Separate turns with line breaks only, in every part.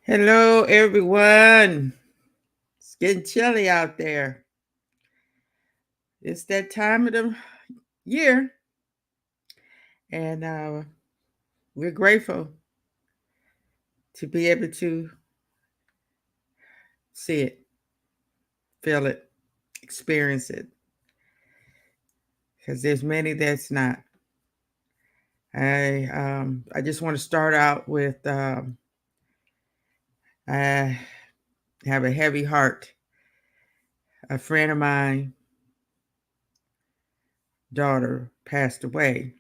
Hello, everyone. It's getting chilly out there. It's that time of the year, and we're grateful to be able to see it, feel it, experience it, because there's many that's not. I just want to start out with I have a heavy heart. A friend of mine, daughter, passed away.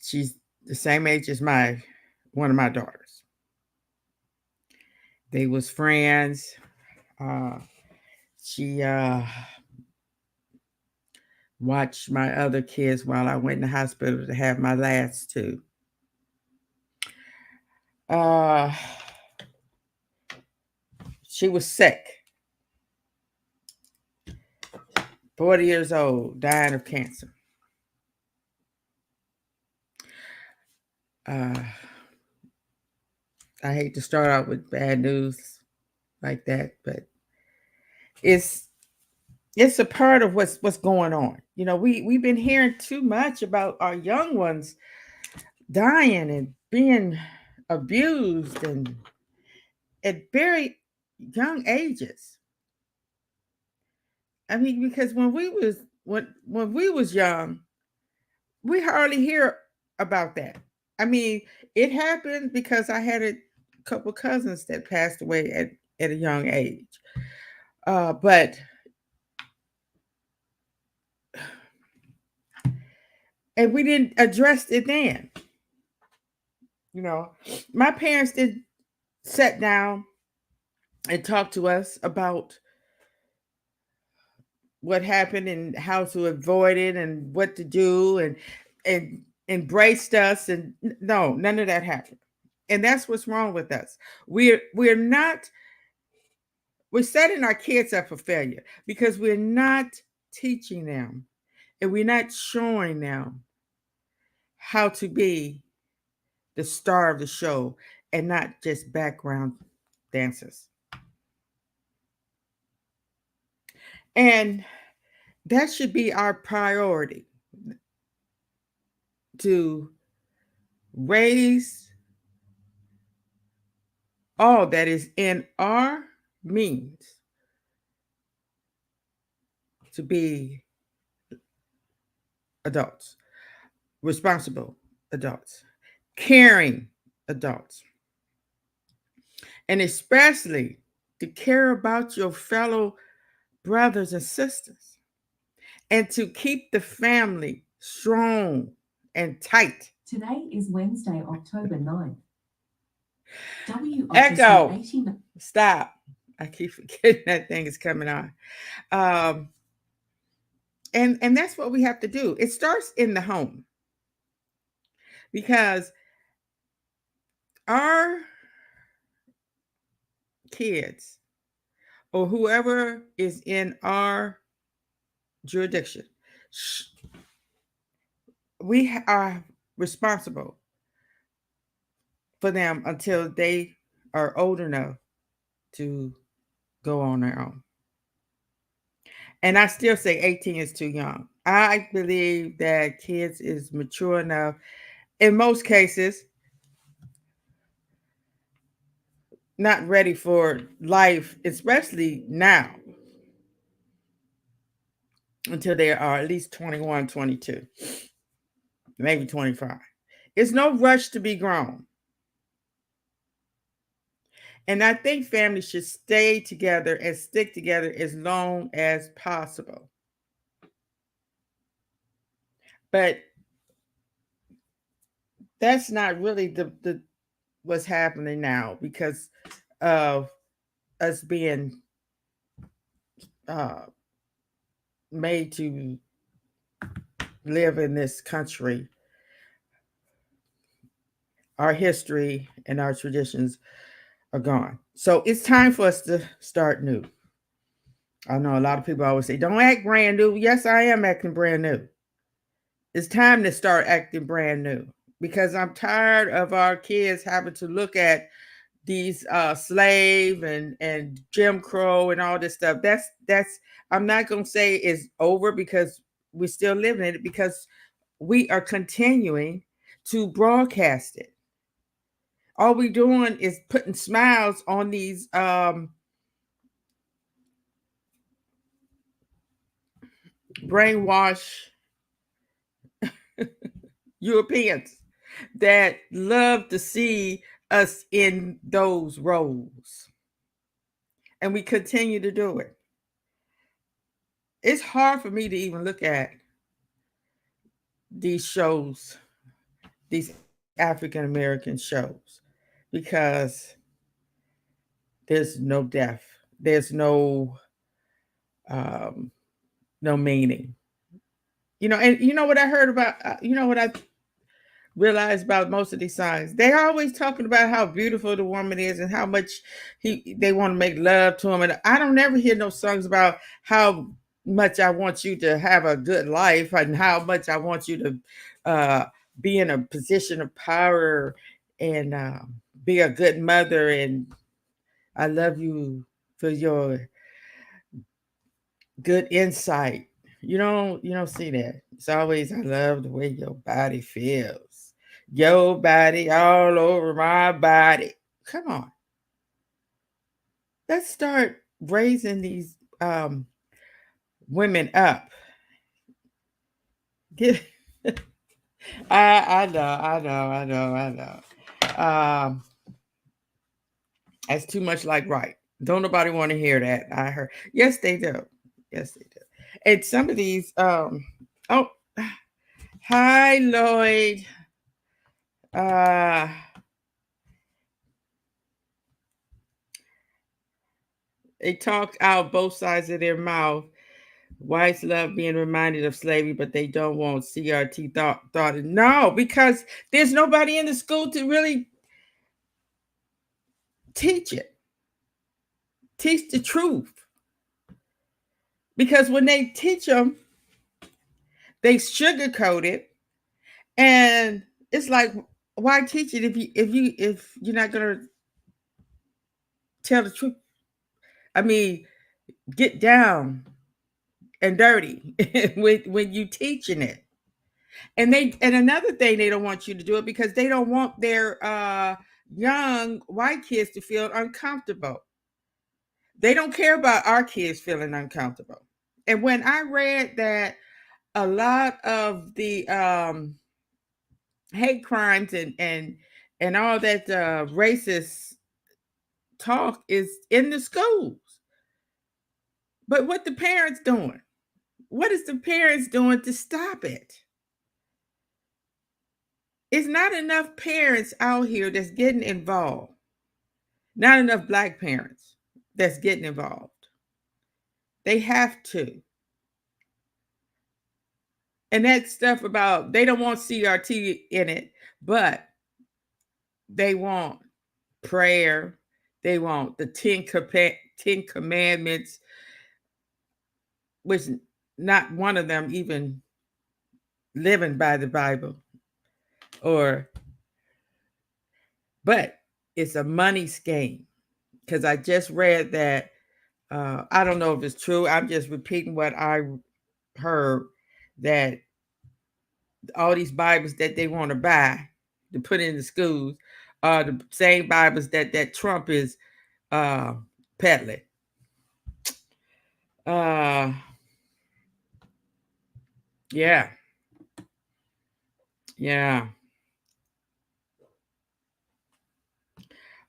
She's the same age as my one of my daughters. They was friends. Uh, she watched my other kids while I went in the hospital to have my last two. Uh, she was sick, 40 years old, dying of cancer. Uh, I hate to start out with bad news like that, but it's it's a part of what's going on. We've been hearing too much about our young ones dying and being abused and at very young ages. I mean, because when we was young, we hardly hear about that. I mean, it happened because I had a couple cousins that passed away at a young age. But and we didn't address it then. You know, my parents did sit down and talk to us about what happened and how to avoid it and what to do and embraced us and no, none of that happened. And that's what's wrong with us. We're not we're setting our kids up for failure because we're not teaching them and we're not showing them how to be the star of the show and not just background dancers. And that should be our priority to raise all that is in our means to be adults, responsible adults, caring adults, and especially to care about your fellow brothers and sisters and to keep the family strong and tight.
Today is Wednesday, October 9th.
Echo,
WOFC 18.
stop. I keep forgetting that thing is coming on. Um, and that's what we have to do. It starts in the home because our kids or whoever is in our jurisdiction, we are responsible for them until they are old enough to go on their own. And I still say 18 is too young. I believe that kids is mature enough in most cases, not ready for life, especially now, until they are at least 21, 22, maybe 25. It's no rush to be grown. And I think families should stay together and stick together as long as possible. But that's not really the what's happening now because of us being uh, made to live in this country. Our history and our traditions are gone. So it's time for us to start new. I know a lot of people always say, don't act brand new. Yes, I am acting brand new. It's time to start acting brand new because I'm tired of our kids having to look at these slave and Jim Crow and all this stuff. That's I'm not gonna say it's over because we're still living it, because we are continuing to broadcast it. All we're doing is putting smiles on these brainwash Europeans that love to see us in those roles. And we continue to do it. It's hard for me to even look at these shows, these African American shows, because there's no depth, there's no meaning. And you know what I heard about, what I realized about most of these songs? They're always talking about how beautiful the woman is and how much they want to make love to him. And I don't ever hear no songs about how much I want you to have a good life and how much I want you to be in a position of power and be a good mother, and I love you for your good insight. You don't see that. It's always, I love the way your body feels. Your body all over my body. Come on. Let's start raising these women up. Get I know. That's too much like right. Don't nobody want to hear that. I heard. Yes, they do. Yes, they do. And some of these, oh, hi, Lloyd. They talk out both sides of their mouth. Whites love being reminded of slavery, but they don't want CRT thought it. No, because there's nobody in the school to really teach it. Teach the truth. Because when they teach them, they sugarcoat it, and it's like, why teach it if you're not gonna tell the truth? I mean, get down and dirty when you teaching it. And another thing, they don't want you to do it because they don't want their young white kids to feel uncomfortable. They don't care about our kids feeling uncomfortable. And when I read that a lot of the hate crimes and all that racist talk is in the schools, but what the parents doing? What is the parents doing to stop it? It's not enough parents out here that's getting involved. Not enough Black parents that's getting involved. They have to. And that stuff about they don't want CRT in it, but they want prayer. They want the Ten Commandments, which not one of them even living by the Bible. But it's a money scheme, because I just read that. I don't know if it's true. I'm just repeating what I heard, that all these Bibles that they want to buy to put in the schools are the same Bibles that Trump is peddling. Yeah.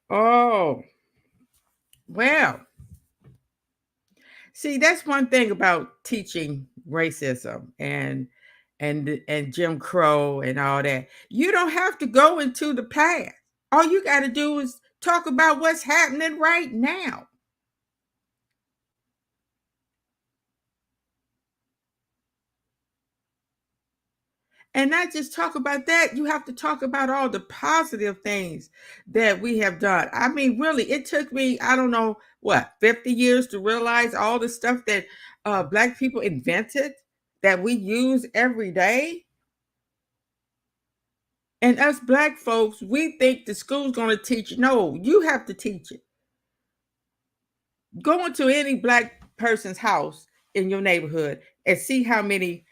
Oh, well. See, that's one thing about teaching racism and Jim Crow and all that. You don't have to go into the past. All you got to do is talk about what's happening right now. And not just talk about that, you have to talk about all the positive things that we have done. I mean, really, it took me, I don't know, 50 years to realize all the stuff that Black people invented that we use every day. And us Black folks, we think the school's going to teach it. No, you have to teach it. Go into any Black person's house in your neighborhood and see how many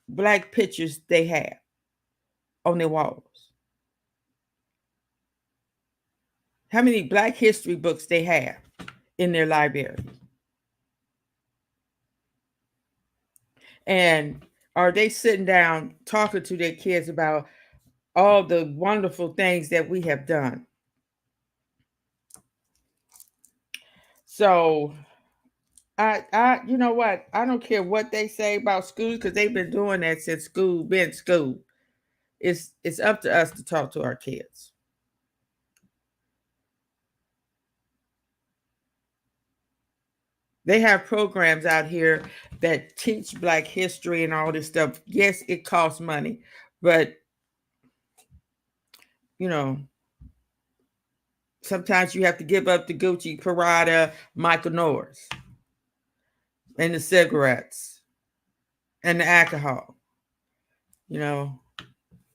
Black pictures they have on their walls. How many Black history books they have in their library. And are they sitting down talking to their kids about all the wonderful things that we have done? So you know what? I don't care what they say about schools because they've been doing that since school. It's up to us to talk to our kids. They have programs out here that teach Black history and all this stuff. Yes, it costs money, but you know, sometimes you have to give up the Gucci, Prada, Michael Kors, and the cigarettes and the alcohol. You know,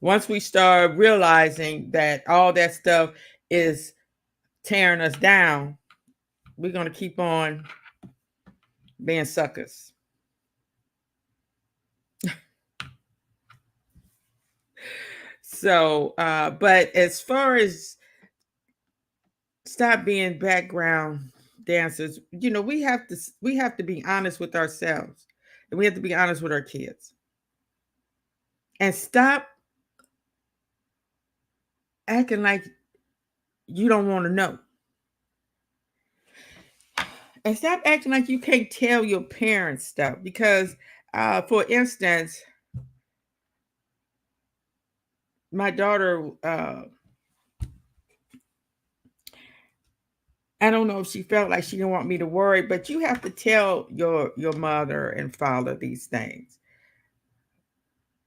once we start realizing that all that stuff is tearing us down, we're going to keep on being suckers. So, but as far as stop being background dancers, you know, we have to be honest with ourselves, and we have to be honest with our kids, and stop acting like you don't want to know, and stop acting like you can't tell your parents stuff. Because, for instance, my daughter, I don't know if she felt like she didn't want me to worry, but you have to tell your mother and father these things.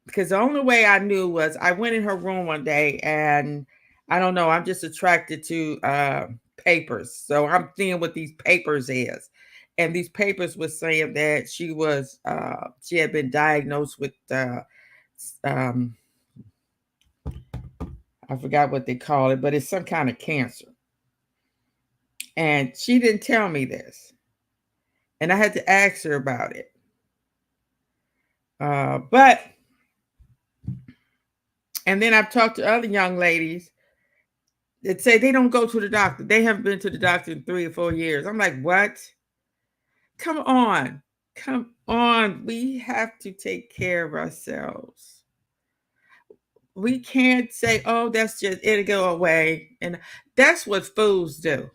Because the only way I knew was I went in her room one day, and I don't know, I'm just attracted to papers. So I'm seeing what these papers is. And these papers were saying that she had been diagnosed with um, I forgot what they call it, but it's some kind of cancer. And she didn't tell me this. And I had to ask her about it. But and then I've talked to other young ladies that say they don't go to the doctor. They haven't been to the doctor in 3 or 4 years. I'm like, what? Come on. Come on. We have to take care of ourselves. We can't say, oh, that's just, it'll go away. And that's what fools do.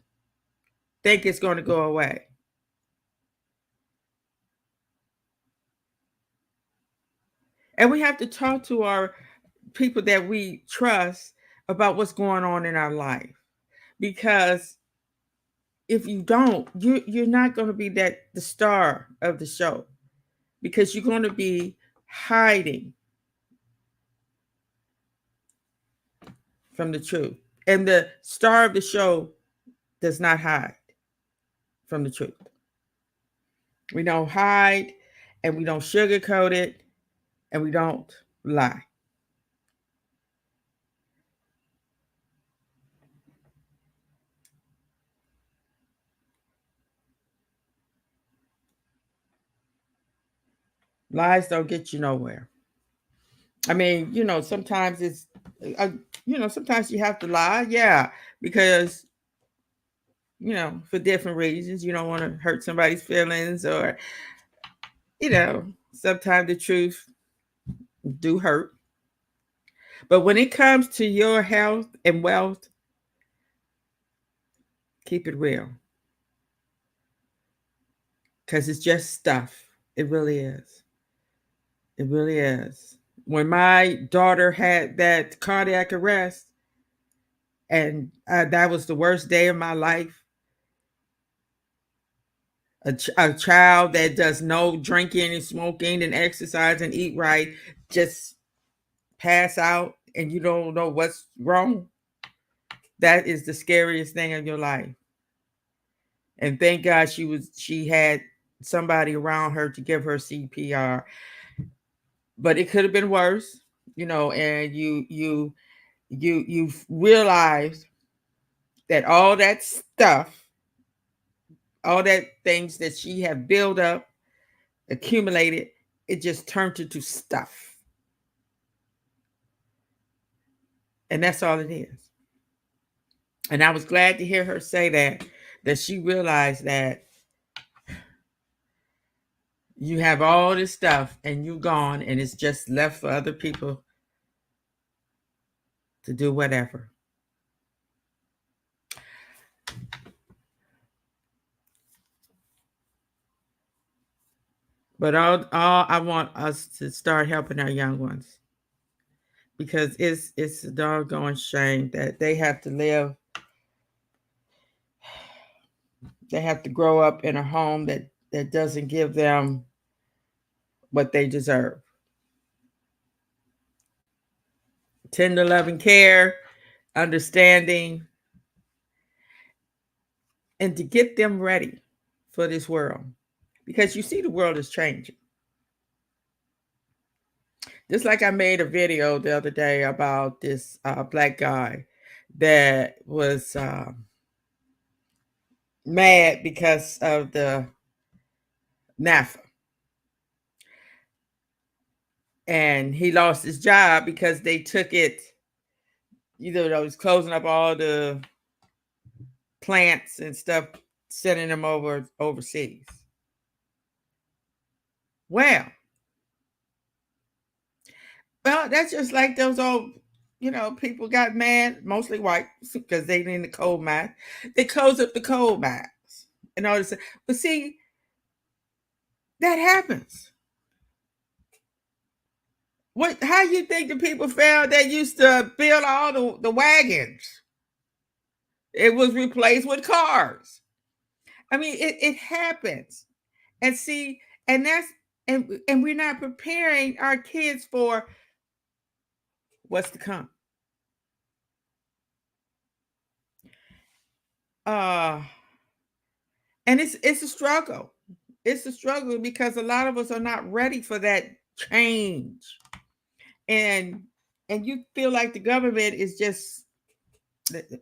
Think it's going to go away. And we have to talk to our people that we trust about what's going on in our life. Because if you don't, you're not going to be the star of the show, because you're going to be hiding from the truth. And the star of the show does not hide from the truth. We don't hide, and we don't sugarcoat it, and we don't lie. Lies don't get you nowhere. I mean, sometimes it's, sometimes you have to lie. Yeah, because, for different reasons. You don't want to hurt somebody's feelings, or, sometimes the truth do hurt. But when it comes to your health and wealth, keep it real. Because it's just stuff. It really is. It really is. When my daughter had that cardiac arrest, and that was the worst day of my life. A child that does no drinking and smoking and exercise and eat right just pass out, and you don't know what's wrong. That is the scariest thing in your life. And thank God she had somebody around her to give her CPR. But it could have been worse, and you you've realized that all that stuff, all that things that she had built up, accumulated, it just turned into stuff. And that's all it is. And I was glad to hear her say that she realized that you have all this stuff and you're gone and it's just left for other people to do whatever. But all I want us to start helping our young ones, because it's a doggone shame that they have to live. They have to grow up in a home that doesn't give them what they deserve. Tender loving care, understanding, and to get them ready for this world. Because you see, the world is changing. Just like I made a video the other day about this black guy that was mad because of the NAFTA. And he lost his job because they took it, I was closing up all the plants and stuff, sending them overseas. Well, that's just like those old, people got mad, mostly white, because they in the coal mine. They closed up the coal mines and all this. But see, that happens. How you think the people felt that used to build all the wagons? It was replaced with cars. I mean, it happens. And see, and that's and we're not preparing our kids for what's to come. And it's a struggle. It's a struggle because a lot of us are not ready for that change. And you feel like the government is just,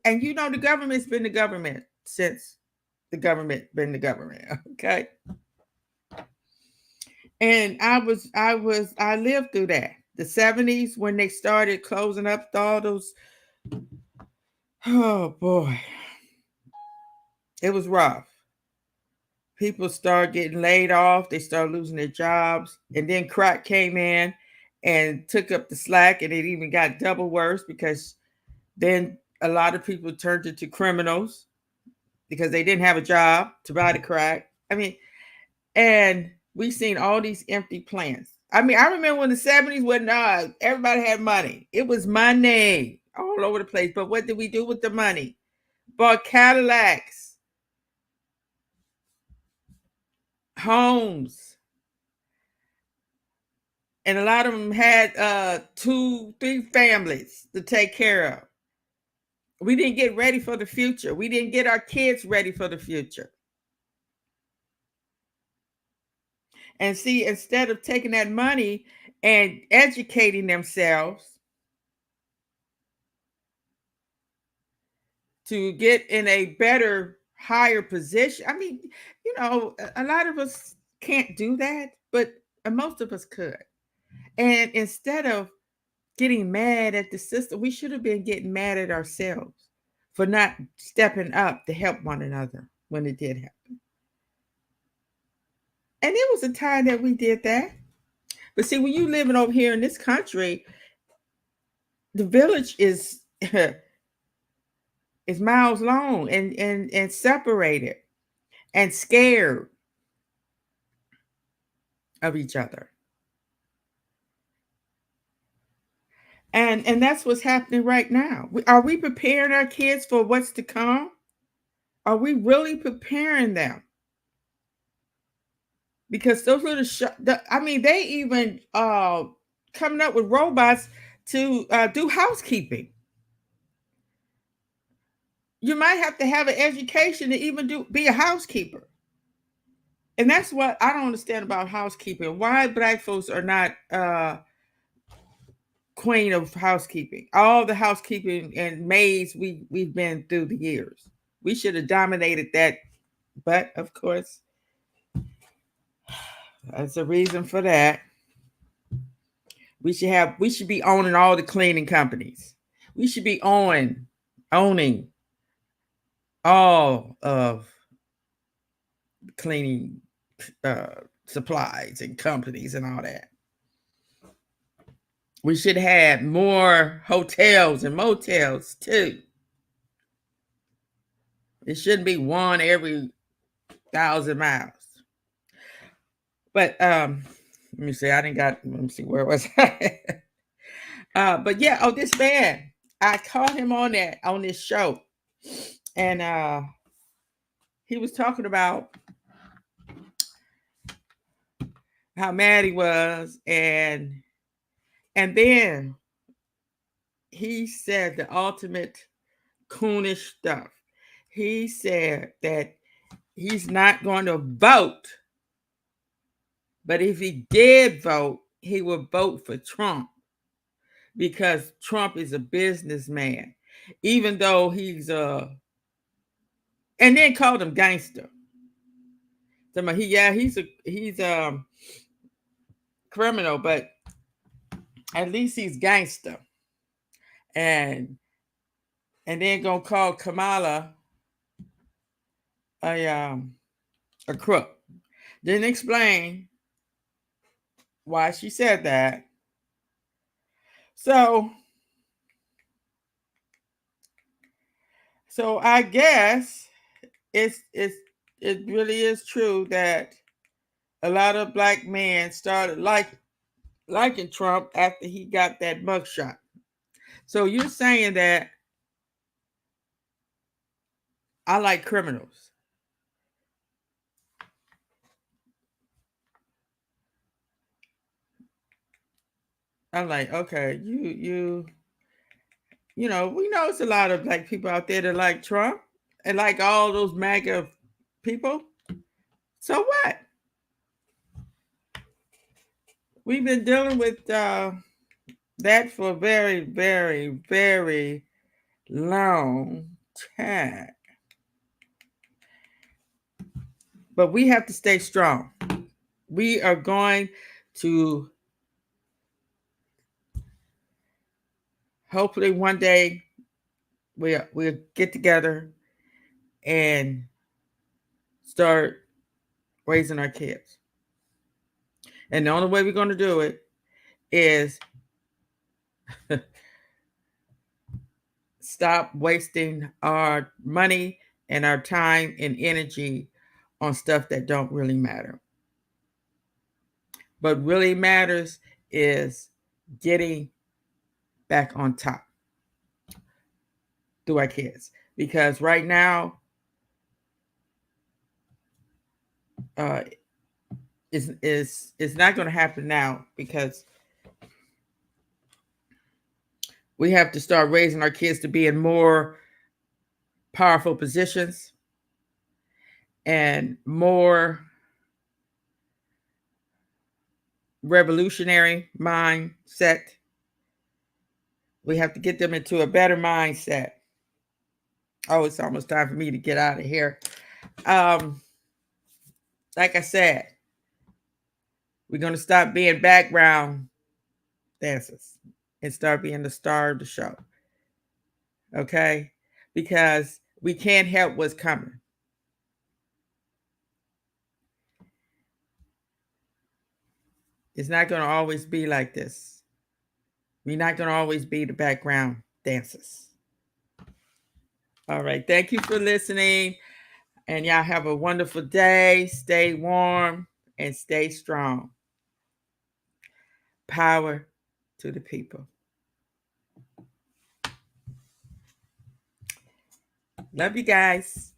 and the government's been the government since the government been the government. Okay. And I lived through that. The 70s, when they started closing up all those, oh boy, it was rough. People started getting laid off. They started losing their jobs. And then crack came in and took up the slack. And it even got double worse because then a lot of people turned into criminals because they didn't have a job to buy the crack. I mean, and we've seen all these empty plants. I mean, I remember when the 70s when everybody had money. It was money all over the place. But what did we do with the money? Bought Cadillacs, homes. And a lot of them had 2-3 families to take care of. We didn't get ready for the future. We didn't get our kids ready for the future. And see, instead of taking that money and educating themselves to get in a better, higher position. I mean, a lot of us can't do that, but most of us could. And instead of getting mad at the system, we should have been getting mad at ourselves for not stepping up to help one another when it did happen. And it was a time that we did that. But see, when you living over here in this country, the village is is miles long and separated and scared of each other. And that's what's happening right now. Are we preparing our kids for what's to come? Are we really preparing them? Because those little they even coming up with robots to do housekeeping. You might have to have an education to even be a housekeeper. And that's what I don't understand about housekeeping. Why Black folks are not queen of housekeeping. All the housekeeping and maids we've been through the years. We should have dominated that, but of course, that's a reason for that. We should be owning all the cleaning companies. We should be owning all of cleaning supplies and companies and all that. We should have more hotels and motels too. It shouldn't be one every 1,000 miles. But let me see. Let me see, where was I? But yeah, this man, I caught him on this show, and he was talking about how mad he was, and then he said the ultimate coonish stuff. He said that he's not going to vote, but if he did vote, he would vote for Trump because Trump is a businessman, even though he's and then called him gangster. So he's a criminal, but at least he's gangster. And then gonna call Kamala a crook. Didn't explain why she said that. So I guess it really is true that a lot of black men started liking Trump after he got that mugshot. So you're saying that I like criminals. I'm like, okay, you know, we know it's a lot of black people out there that like Trump and like all those MAGA people. So what? We've been dealing with that for a very, very, very long time. But we have to stay strong. We are going to hopefully one day we'll get together and start raising our kids. And the only way we're going to do it is stop wasting our money and our time and energy on stuff that don't really matter. What really matters is getting back on top through our kids. Because right now, it's not going to happen now because we have to start raising our kids to be in more powerful positions and more revolutionary mindset. We have to get them into a better mindset. Oh, it's almost time for me to get out of here. Like I said, we're going to stop being background dancers and start being the star of the show. Okay? Because we can't help what's coming. It's not going to always be like this. We're not going to always be the background dancers. All right. Thank you for listening. And y'all have a wonderful day. Stay warm and stay strong. Power to the people. Love you guys.